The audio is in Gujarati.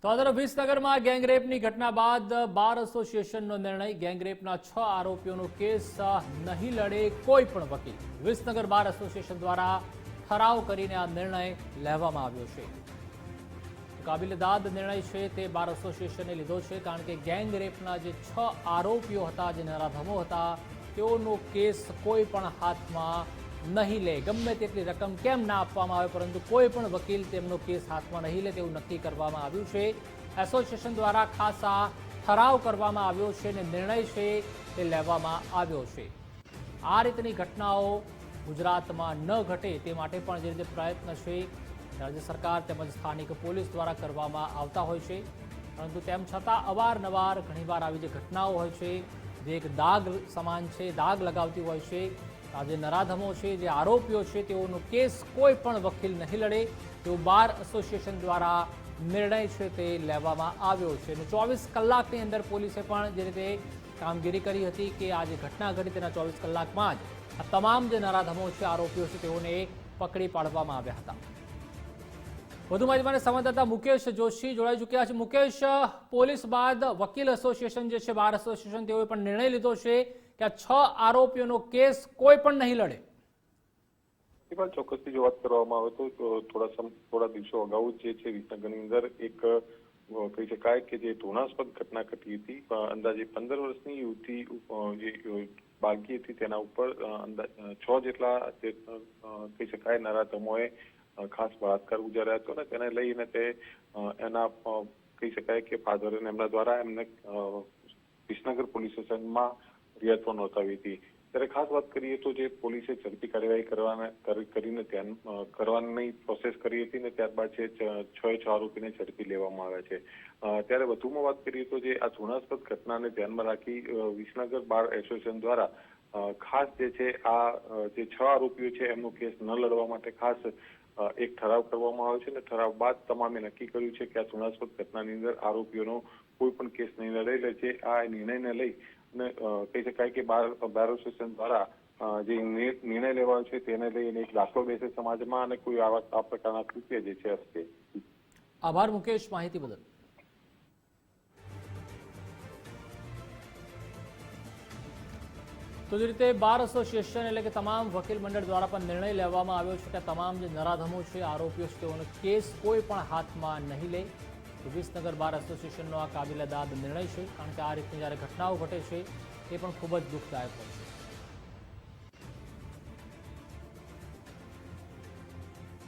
તો આ તરફ વિસનગરમાં ગેંગરેપની ઘટના બાદ બાર એસોસિએશનનો નિર્ણય ગેંગરેપના 6 આરોપીઓનો કેસ નહીં લડે કોઈ પણ વકીલ. વિસનગર બાર એસોસિએશન દ્વારા ઠરાવ કરીને આ નિર્ણય લેવામાં આવ્યો છે. કાબિલેદાદ નિર્ણય છે તે બાર એસોસિએશને લીધો છે, કારણ કે ગેંગરેપના જે 6 આરોપીઓ હતા, જે નરાધમો હતા, તેઓનો કેસ કોઈ પણ હાથમાં નહીં લે. ગમે તેટલી રકમ કેમ ના આપવામાં આવે, પરંતુ કોઈ પણ વકીલ તેમનો કેસ હાથમાં નહીં લે તેવું નક્કી કરવામાં આવ્યું છે. એસોસિએશન દ્વારા ખાસ આ ઠરાવ કરવામાં આવ્યો છે અને નિર્ણય છે તે લેવામાં આવ્યો છે. આ રીતની ઘટનાઓ ગુજરાતમાં ન ઘટે તે માટે પણ જે રીતે પ્રયત્ન છે રાજ્ય સરકાર તેમજ સ્થાનિક પોલીસ દ્વારા કરવામાં આવતા હોય છે, પરંતુ તેમ છતાં અવારનવાર ઘણીવાર આવી જે ઘટનાઓ હોય છે જે એક દાગ સમાન છે, દાગ લગાવતી હોય છે. આ જે નરાધમો છે, જે આરોપીઓ છે, તેઓનો કેસ કોઈ પણ વકીલ નહીં લડે તેવું બાર એસોસિએશન દ્વારા નિર્ણય છે તે લેવામાં આવ્યો છે. અને 24 કલાકની અંદર પોલીસે પણ જે રીતે કામગીરી કરી હતી કે આ જે ઘટના ઘટી તેના 24 કલાકમાં જ આ તમામ જે નરાધમો છે, આરોપીઓ છે, તેઓને પકડી પાડવામાં આવ્યા હતા. વધુ માહિતી માટે સંવાદદાતા મુકેશ જોશી જોડાઈ ચૂક્યા છે. મુકેશ, પોલીસ બાદ વકીલ એસોસિએશન જે છે, બાર એસોસિએશન, તેઓએ પણ નિર્ણય લીધો છે કે આ 6 આરોપીઓનો કેસ કોઈ પણ નહીં લડે. ચોક્કસથી જો વાત કરવામાં આવે તો થોડા દિવસો અગાઉ જે છે વિસનગરની અંદર એક કહી શકાય કે જે ધૃણાસ્પદ ઘટના ઘટી હતી. અંદાજે 15 વર્ષની યુવતી જે બાળકી હતી તેના ઉપર 6 જેટલા કહી શકાય નરાધમોએ ખાસ બળાત્કાર ગુજાર્યા હતો, અને તેને લઈને તે એના કહી શકાય કે ફાધર અને એમના દ્વારા એમને વિસનગર પોલીસ સ્ટેશનમાં ફરિયાદ પણ નોંધાવી હતી. ત્યારે ખાસ વાત કરીએ તો જે પોલીસે ઝડપી કાર્યવાહી કરીને કરવાની પ્રોસેસ કરી હતી ને ત્યારબાદ છે 6 આરોપીને ઝડપી લેવામાં આવ્યા છે. ત્યારે વધુમાં વાત કરીએ તો જે આ ધૃણાસ્પદ ઘટનાને ધ્યાનમાં રાખી વિસનગર બાર એસોસિએશન દ્વારા ખાસ જે છે આ જે 6 આરોપીઓ છે એમનો કેસ ન લડવા માટે ખાસ એક ઠરાવ કરવામાં આવ્યો છે, અને ઠરાવ બાદ તમામે નક્કી કર્યું છે કે આ ધૃણાસ્પદ ઘટનાની અંદર આરોપીઓનો કોઈ પણ કેસ નહીં લડાઈ લે છે. આ નિર્ણયને લઈ અને કહી શકાય કે બાર એસોસિએશન દ્વારા જે નિર્ણય લેવાયો છે તેને લઈને એક દાખલો બેસે સમાજમાં, અને કોઈ આ પ્રકારના કૃત્ય જે છે અટકે. આભાર મુકેશ, માહિતી બદલ. તો જે રીતે બાર એસોસિએશન એટલે કે તમામ વકીલ મંડળ દ્વારા પણ નિર્ણય લેવામાં આવ્યો છે કે તમામ જે નરાધમો છે, આરોપીઓ છે, તેઓનો કેસ કોઈ પણ હાથમાં નહીં લે. વિસનગર બાર એસોસિએશનનો આ કાબિલેદાદ નિર્ણય છે, કારણ કે આ રીતની જ્યારે ઘટનાઓ ઘટે છે એ પણ ખૂબ જ દુઃખદાયક હોય છે.